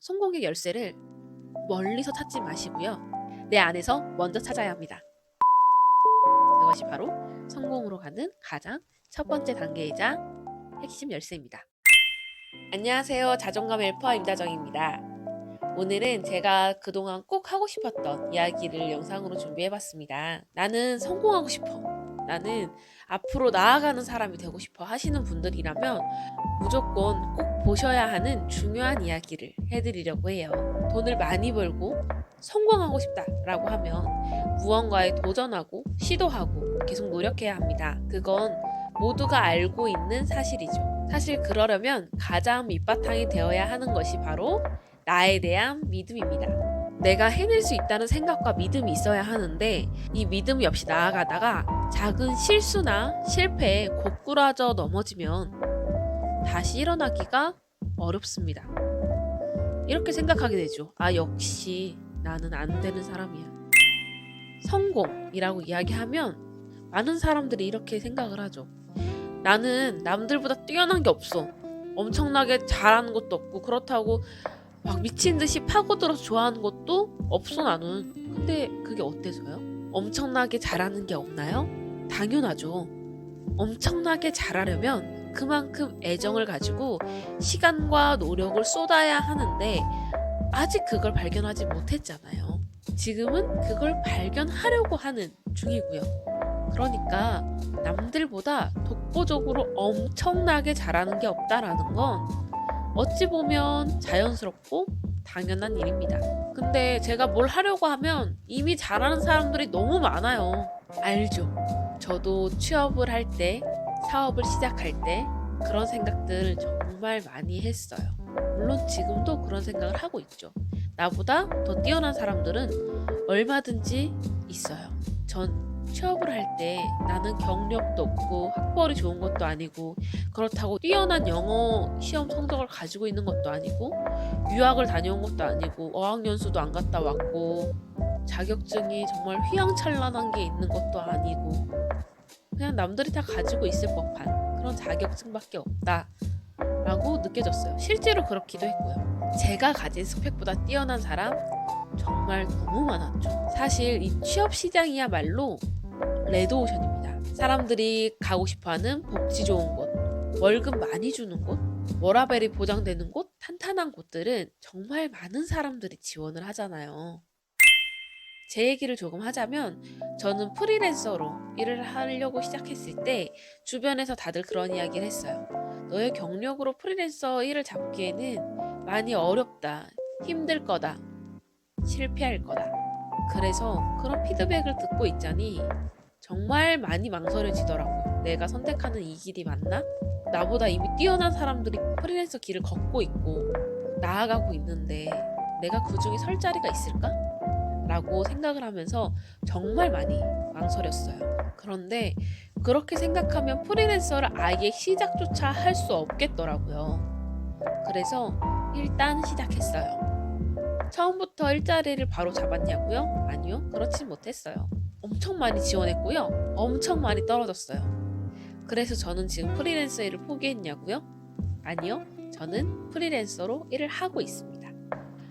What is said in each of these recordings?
성공의 열쇠를 멀리서 찾지 마시고요. 내 안에서 먼저 찾아야 합니다. 그것이 바로 성공으로 가는 가장 첫 번째 단계이자 핵심 열쇠입니다. 안녕하세요. 자존감 헬퍼 임다정입니다. 오늘은 제가 그동안 꼭 하고 싶었던 이야기를 영상으로 준비해봤습니다. 나는 성공하고 싶어. 나는 앞으로 나아가는 사람이 되고 싶어 하시는 분들이라면 무조건 꼭 보셔야 하는 중요한 이야기를 해드리려고 해요. 돈을 많이 벌고 성공하고 싶다라고 하면 무언가에 도전하고 시도하고 계속 노력해야 합니다. 그건 모두가 알고 있는 사실이죠. 사실 그러려면 가장 밑바탕이 되어야 하는 것이 바로 나에 대한 믿음입니다. 내가 해낼 수 있다는 생각과 믿음이 있어야 하는데 이 믿음이 없이 나아가다가 작은 실수나 실패에 고꾸라져 넘어지면 다시 일어나기가 어렵습니다. 이렇게 생각하게 되죠. 아, 역시 나는 안 되는 사람이야. 성공이라고 이야기하면 많은 사람들이 이렇게 생각을 하죠. 나는 남들보다 뛰어난 게 없어. 엄청나게 잘하는 것도 없고 그렇다고 막 미친 듯이 파고들어서 좋아하는 것도 없어 나는. 근데 그게 어때서요? 엄청나게 잘하는 게 없나요? 당연하죠. 엄청나게 잘하려면 그만큼 애정을 가지고 시간과 노력을 쏟아야 하는데 아직 그걸 발견하지 못했잖아요. 지금은 그걸 발견하려고 하는 중이고요. 그러니까 남들보다 독보적으로 엄청나게 잘하는 게 없다라는 건 어찌 보면 자연스럽고 당연한 일입니다. 근데 제가 뭘 하려고 하면 이미 잘하는 사람들이 너무 많아요. 알죠? 저도 취업을 할 때, 사업을 시작할 때 그런 생각들을 정말 많이 했어요. 물론 지금도 그런 생각을 하고 있죠. 나보다 더 뛰어난 사람들은 얼마든지 있어요. 전 취업을 할 때 나는 경력도 없고 학벌이 좋은 것도 아니고 그렇다고 뛰어난 영어 시험 성적을 가지고 있는 것도 아니고 유학을 다녀온 것도 아니고 어학연수도 안 갔다 왔고 자격증이 정말 휘황찬란한 게 있는 것도 아니고 그냥 남들이 다 가지고 있을 법한 그런 자격증밖에 없다라고 느껴졌어요. 실제로 그렇기도 했고요. 제가 가진 스펙보다 뛰어난 사람 정말 너무 많았죠. 사실 이 취업 시장이야말로 레드오션입니다. 사람들이 가고 싶어하는 복지 좋은 곳, 월급 많이 주는 곳, 워라밸이 보장되는 곳, 탄탄한 곳들은 정말 많은 사람들이 지원을 하잖아요. 제 얘기를 조금 하자면 저는 프리랜서로 일을 하려고 시작했을 때 주변에서 다들 그런 이야기를 했어요. 너의 경력으로 프리랜서 일을 잡기에는 많이 어렵다, 힘들 거다, 실패할 거다. 그래서 그런 피드백을 듣고 있자니 정말 많이 망설여지더라고요. 내가 선택하는 이 길이 맞나? 나보다 이미 뛰어난 사람들이 프리랜서 길을 걷고 있고 나아가고 있는데 내가 그 중에 설 자리가 있을까? 라고 생각을 하면서 정말 많이 망설였어요. 그런데 그렇게 생각하면 프리랜서를 아예 시작조차 할 수 없겠더라고요. 그래서 일단 시작했어요. 처음부터 일자리를 바로 잡았냐고요? 아니요, 그렇진 못했어요. 엄청 많이 지원했고요. 엄청 많이 떨어졌어요. 그래서 저는 지금 프리랜서 일을 포기했냐고요? 아니요, 저는 프리랜서로 일을 하고 있습니다.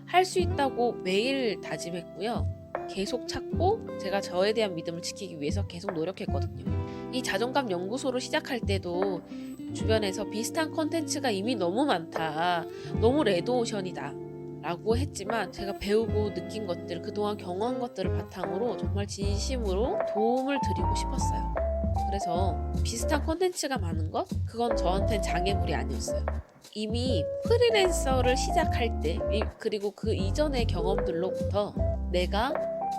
할 수 있다고 매일 다짐했고요. 계속 찾고 제가 저에 대한 믿음을 지키기 위해서 계속 노력했거든요. 이 자존감 연구소를 시작할 때도 주변에서 비슷한 컨텐츠가 이미 너무 많다. 너무 레드오션이다. 라고 했지만 제가 배우고 느낀 것들, 그동안 경험한 것들을 바탕으로 정말 진심으로 도움을 드리고 싶었어요. 그래서 비슷한 콘텐츠가 많은 것? 그건 저한테는 장애물이 아니었어요. 이미 프리랜서를 시작할 때 그리고 그 이전의 경험들로부터 내가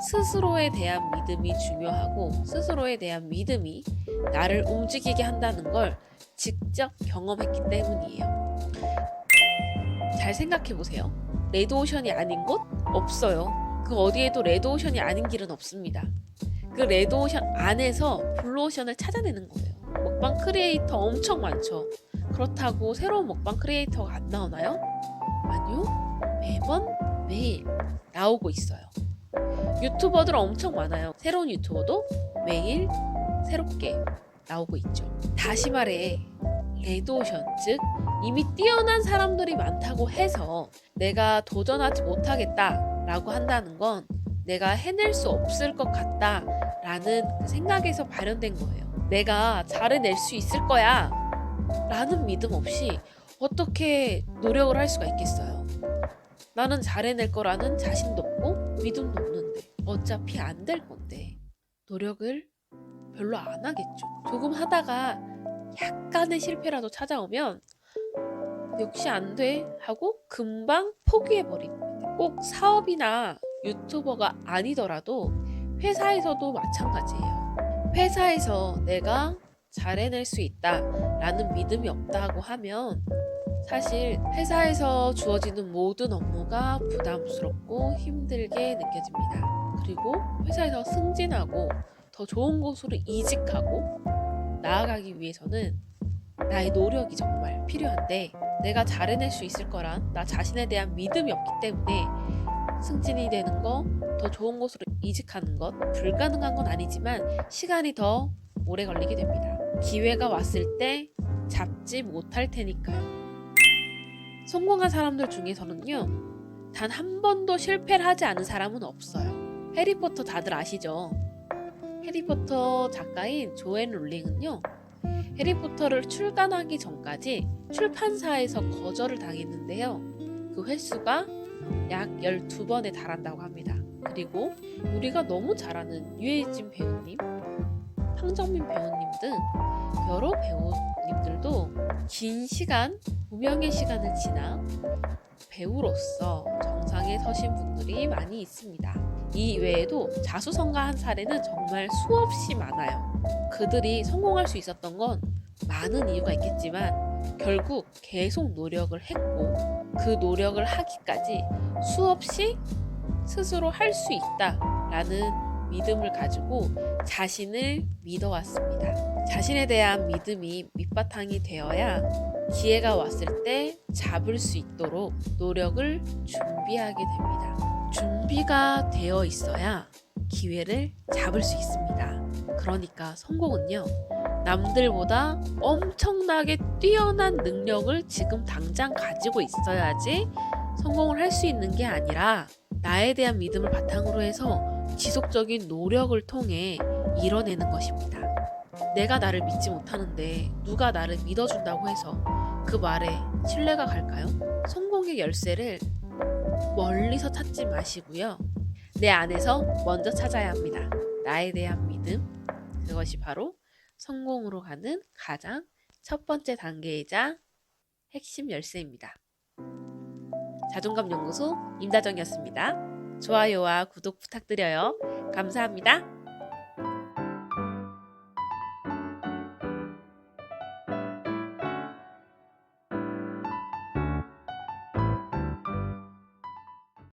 스스로에 대한 믿음이 중요하고 스스로에 대한 믿음이 나를 움직이게 한다는 걸 직접 경험했기 때문이에요. 잘 생각해보세요. 레드오션이 아닌 곳? 없어요. 그 어디에도 레드오션이 아닌 길은 없습니다. 그 레드오션 안에서 블루오션을 찾아내는 거예요. 먹방 크리에이터 엄청 많죠. 그렇다고 새로운 먹방 크리에이터가 안 나오나요? 아니요. 매일 나오고 있어요. 유튜버들 엄청 많아요. 새로운 유튜버도 매일 새롭게 나오고 있죠. 다시 말해 레드오션, 즉 이미 뛰어난 사람들이 많다고 해서 내가 도전하지 못하겠다라고 한다는 건 내가 해낼 수 없을 것 같다라는 그 생각에서 발현된 거예요. 내가 잘해낼 수 있을 거야 라는 믿음 없이 어떻게 노력을 할 수가 있겠어요. 나는 잘해낼 거라는 자신도 없고 믿음도 없는데 어차피 안 될 건데 노력을 별로 안 하겠죠. 조금 하다가 약간의 실패라도 찾아오면 역시 안 돼 하고 금방 포기해버립니다. 꼭 사업이나 유튜버가 아니더라도 회사에서도 마찬가지예요. 회사에서 내가 잘해낼 수 있다라는 믿음이 없다고 하면 사실 회사에서 주어지는 모든 업무가 부담스럽고 힘들게 느껴집니다. 그리고 회사에서 승진하고 더 좋은 곳으로 이직하고 나아가기 위해서는 나의 노력이 정말 필요한데 내가 잘해낼 수 있을 거란 나 자신에 대한 믿음이 없기 때문에 승진이 되는 거, 더 좋은 곳으로 이직하는 것 불가능한 건 아니지만 시간이 더 오래 걸리게 됩니다. 기회가 왔을 때 잡지 못할 테니까요. 성공한 사람들 중에서는요, 단 한 번도 실패를 하지 않은 사람은 없어요. 해리포터 다들 아시죠? 해리포터 작가인 조앤 롤링은요, 해리포터를 출간하기 전까지 출판사에서 거절을 당했는데요. 그 횟수가 약 12번에 달한다고 합니다. 그리고 우리가 너무 잘 아는 유해진 배우님, 황정민 배우님 등 여러 배우님들도 긴 시간, 무명의 시간을 지나 배우로서 정상에 서신 분들이 많이 있습니다. 이 외에도 자수성가한 사례는 정말 수없이 많아요. 그들이 성공할 수 있었던 건 많은 이유가 있겠지만 결국 계속 노력을 했고 그 노력을 하기까지 수없이 스스로 할 수 있다라는 믿음을 가지고 자신을 믿어왔습니다. 자신에 대한 믿음이 밑바탕이 되어야 기회가 왔을 때 잡을 수 있도록 노력을 준비하게 됩니다. 준비가 되어 있어야 기회를 잡을 수 있습니다. 그러니까 성공은요, 남들보다 엄청나게 뛰어난 능력을 지금 당장 가지고 있어야지 성공을 할 수 있는 게 아니라 나에 대한 믿음을 바탕으로 해서 지속적인 노력을 통해 이뤄내는 것입니다. 내가 나를 믿지 못하는데 누가 나를 믿어준다고 해서 그 말에 신뢰가 갈까요? 성공의 열쇠를 멀리서 찾지 마시고요. 내 안에서 먼저 찾아야 합니다. 나에 대한 믿음, 그것이 바로 성공으로 가는 가장 첫 번째 단계이자 핵심 열쇠입니다. 자존감 연구소 임다정이었습니다. 좋아요와 구독 부탁드려요. 감사합니다.